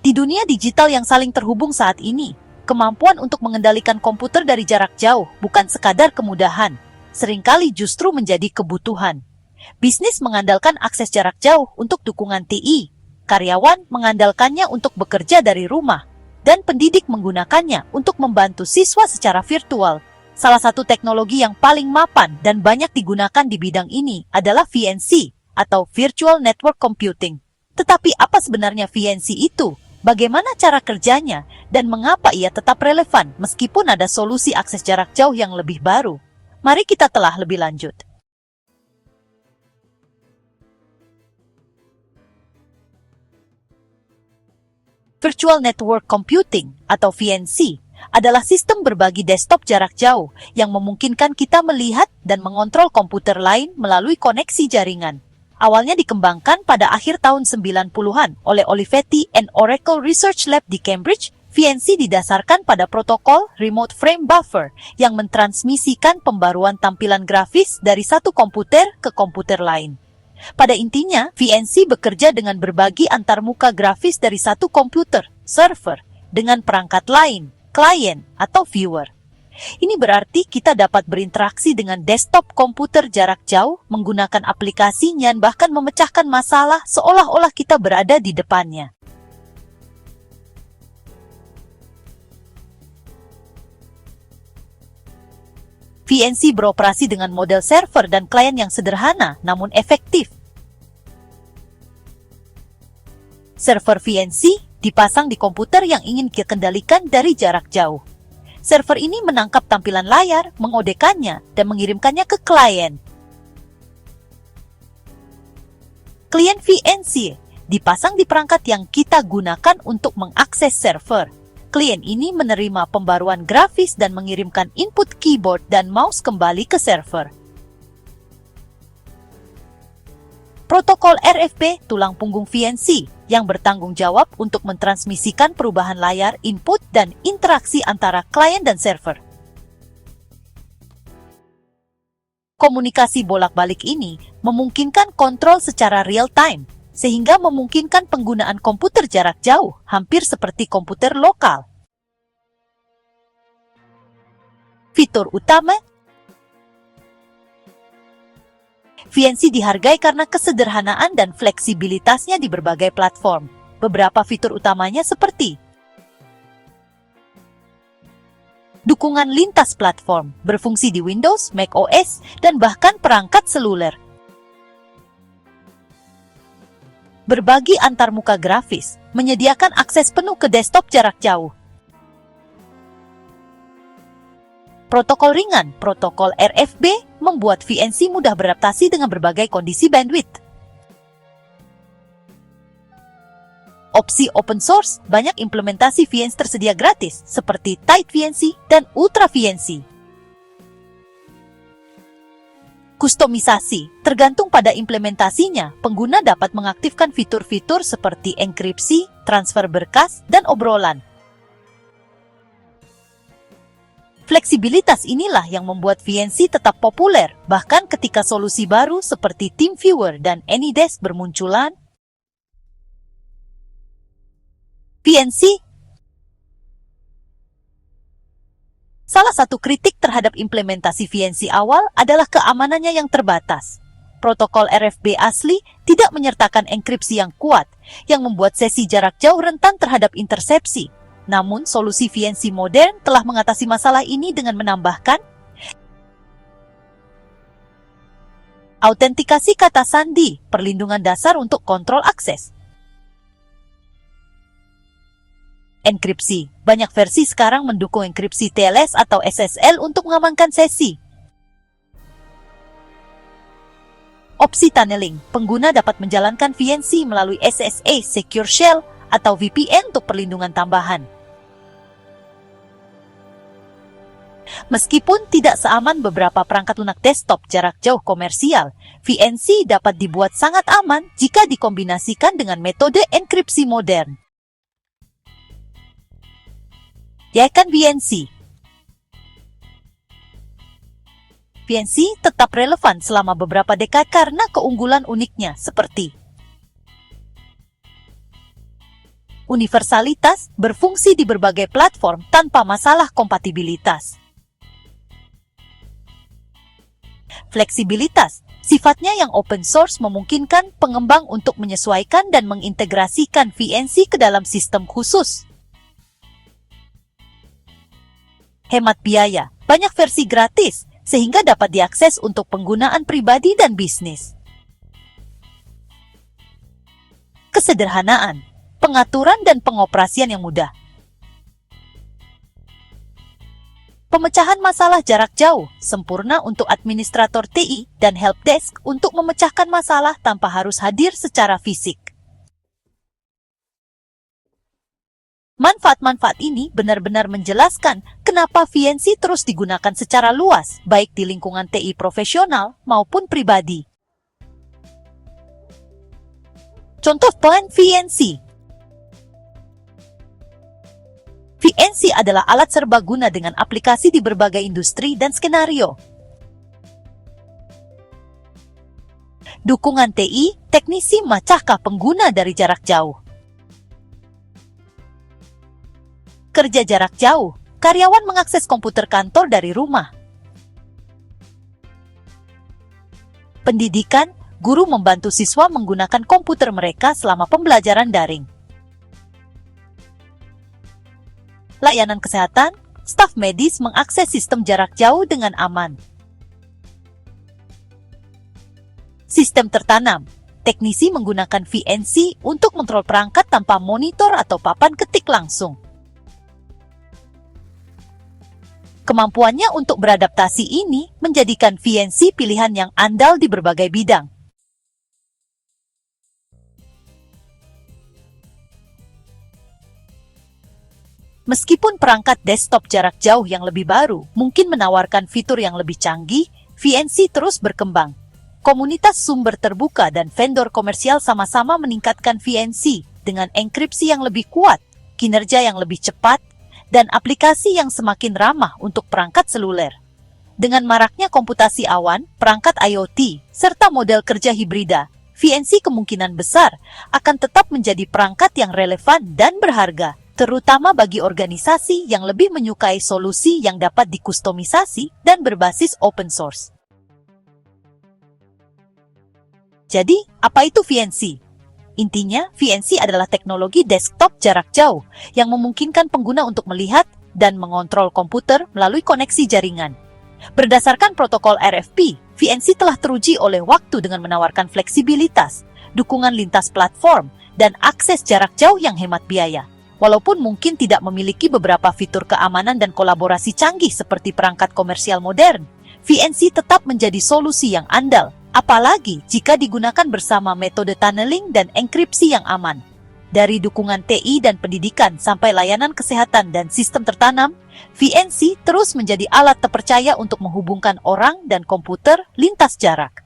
Di dunia digital yang saling terhubung saat ini, kemampuan untuk mengendalikan komputer dari jarak jauh bukan sekadar kemudahan, seringkali justru menjadi kebutuhan. Bisnis mengandalkan akses jarak jauh untuk dukungan TI, karyawan mengandalkannya untuk bekerja dari rumah, dan pendidik menggunakannya untuk membantu siswa secara virtual. Salah satu teknologi yang paling mapan dan banyak digunakan di bidang ini adalah VNC atau Virtual Network Computing. Tetapi apa sebenarnya VNC itu? Bagaimana cara kerjanya? Dan mengapa ia tetap relevan meskipun ada solusi akses jarak jauh yang lebih baru? Mari kita telah lebih lanjut. Virtual Network Computing atau VNC adalah sistem berbagi desktop jarak jauh yang memungkinkan kita melihat dan mengontrol komputer lain melalui koneksi jaringan. Awalnya dikembangkan pada akhir tahun 90-an oleh Olivetti and Oracle Research Lab di Cambridge, VNC didasarkan pada protokol Remote Frame Buffer yang mentransmisikan pembaruan tampilan grafis dari satu komputer ke komputer lain. Pada intinya, VNC bekerja dengan berbagi antarmuka grafis dari satu komputer, server, dengan perangkat lain, klien, atau viewer. Ini berarti kita dapat berinteraksi dengan desktop komputer jarak jauh, menggunakan aplikasinya, bahkan memecahkan masalah seolah-olah kita berada di depannya. VNC beroperasi dengan model server dan klien yang sederhana namun efektif. Server VNC dipasang di komputer yang ingin dikendalikan dari jarak jauh. Server ini menangkap tampilan layar, mengodekannya, dan mengirimkannya ke klien. Klien VNC dipasang di perangkat yang kita gunakan untuk mengakses server. Klien ini menerima pembaruan grafis dan mengirimkan input keyboard dan mouse kembali ke server. Protokol RFP tulang punggung VNC yang bertanggung jawab untuk mentransmisikan perubahan layar, input, dan interaksi antara klien dan server. Komunikasi bolak-balik ini memungkinkan kontrol secara real-time, sehingga memungkinkan penggunaan komputer jarak jauh, hampir seperti komputer lokal. Fitur utama VNC dihargai karena kesederhanaan dan fleksibilitasnya di berbagai platform. Beberapa fitur utamanya seperti dukungan lintas platform, berfungsi di Windows, Mac OS, dan bahkan perangkat seluler. Berbagi antarmuka grafis, menyediakan akses penuh ke desktop jarak jauh. Protokol ringan, protokol RFB, membuat VNC mudah beradaptasi dengan berbagai kondisi bandwidth. Opsi open source, banyak implementasi VNC tersedia gratis, seperti Tight VNC dan Ultra VNC. Kustomisasi, tergantung pada implementasinya, pengguna dapat mengaktifkan fitur-fitur seperti enkripsi, transfer berkas, dan obrolan. Fleksibilitas inilah yang membuat VNC tetap populer, bahkan ketika solusi baru seperti TeamViewer dan AnyDesk bermunculan. VNC. Salah satu kritik terhadap implementasi VNC awal adalah keamanannya yang terbatas. Protokol RFB asli tidak menyertakan enkripsi yang kuat, yang membuat sesi jarak jauh rentan terhadap intersepsi. Namun, solusi VNC modern telah mengatasi masalah ini dengan menambahkan autentikasi kata sandi, perlindungan dasar untuk kontrol akses. Enkripsi. Banyak versi sekarang mendukung enkripsi TLS atau SSL untuk mengamankan sesi. Opsi tunneling. Pengguna dapat menjalankan VNC melalui SSA Secure Shell atau VPN untuk perlindungan tambahan. Meskipun tidak seaman beberapa perangkat lunak desktop jarak jauh komersial, VNC dapat dibuat sangat aman jika dikombinasikan dengan metode enkripsi modern. Yakan VNC. VNC tetap relevan selama beberapa dekade karena keunggulan uniknya seperti Universalitas berfungsi di berbagai platform tanpa masalah kompatibilitas. Fleksibilitas, sifatnya yang open source memungkinkan pengembang untuk menyesuaikan dan mengintegrasikan VNC ke dalam sistem khusus. Hemat biaya, banyak versi gratis, sehingga dapat diakses untuk penggunaan pribadi dan bisnis. Kesederhanaan, pengaturan dan pengoperasian yang mudah. Pemecahan masalah jarak jauh, sempurna untuk administrator TI dan helpdesk untuk memecahkan masalah tanpa harus hadir secara fisik. Manfaat-manfaat ini benar-benar menjelaskan kenapa VNC terus digunakan secara luas, baik di lingkungan TI profesional maupun pribadi. Contoh plan VNC. VNC adalah alat serbaguna dengan aplikasi di berbagai industri dan skenario. Dukungan TI, teknisi memecahkan pengguna dari jarak jauh. Kerja jarak jauh, karyawan mengakses komputer kantor dari rumah. Pendidikan, guru membantu siswa menggunakan komputer mereka selama pembelajaran daring. Layanan kesehatan, staf medis mengakses sistem jarak jauh dengan aman. Sistem tertanam, teknisi menggunakan VNC untuk kontrol perangkat tanpa monitor atau papan ketik langsung. Kemampuannya untuk beradaptasi ini menjadikan VNC pilihan yang andal di berbagai bidang. Meskipun perangkat desktop jarak jauh yang lebih baru mungkin menawarkan fitur yang lebih canggih, VNC terus berkembang. Komunitas sumber terbuka dan vendor komersial sama-sama meningkatkan VNC dengan enkripsi yang lebih kuat, kinerja yang lebih cepat, dan aplikasi yang semakin ramah untuk perangkat seluler. Dengan maraknya komputasi awan, perangkat IoT, serta model kerja hibrida, VNC kemungkinan besar akan tetap menjadi perangkat yang relevan dan berharga, terutama bagi organisasi yang lebih menyukai solusi yang dapat dikustomisasi dan berbasis open source. Jadi, apa itu VNC? Intinya, VNC adalah teknologi desktop jarak jauh yang memungkinkan pengguna untuk melihat dan mengontrol komputer melalui koneksi jaringan. Berdasarkan protokol RFP, VNC telah teruji oleh waktu dengan menawarkan fleksibilitas, dukungan lintas platform, dan akses jarak jauh yang hemat biaya. Walaupun mungkin tidak memiliki beberapa fitur keamanan dan kolaborasi canggih seperti perangkat komersial modern, VNC tetap menjadi solusi yang andal, apalagi jika digunakan bersama metode tunneling dan enkripsi yang aman. Dari dukungan TI dan pendidikan sampai layanan kesehatan dan sistem tertanam, VNC terus menjadi alat terpercaya untuk menghubungkan orang dan komputer lintas jarak.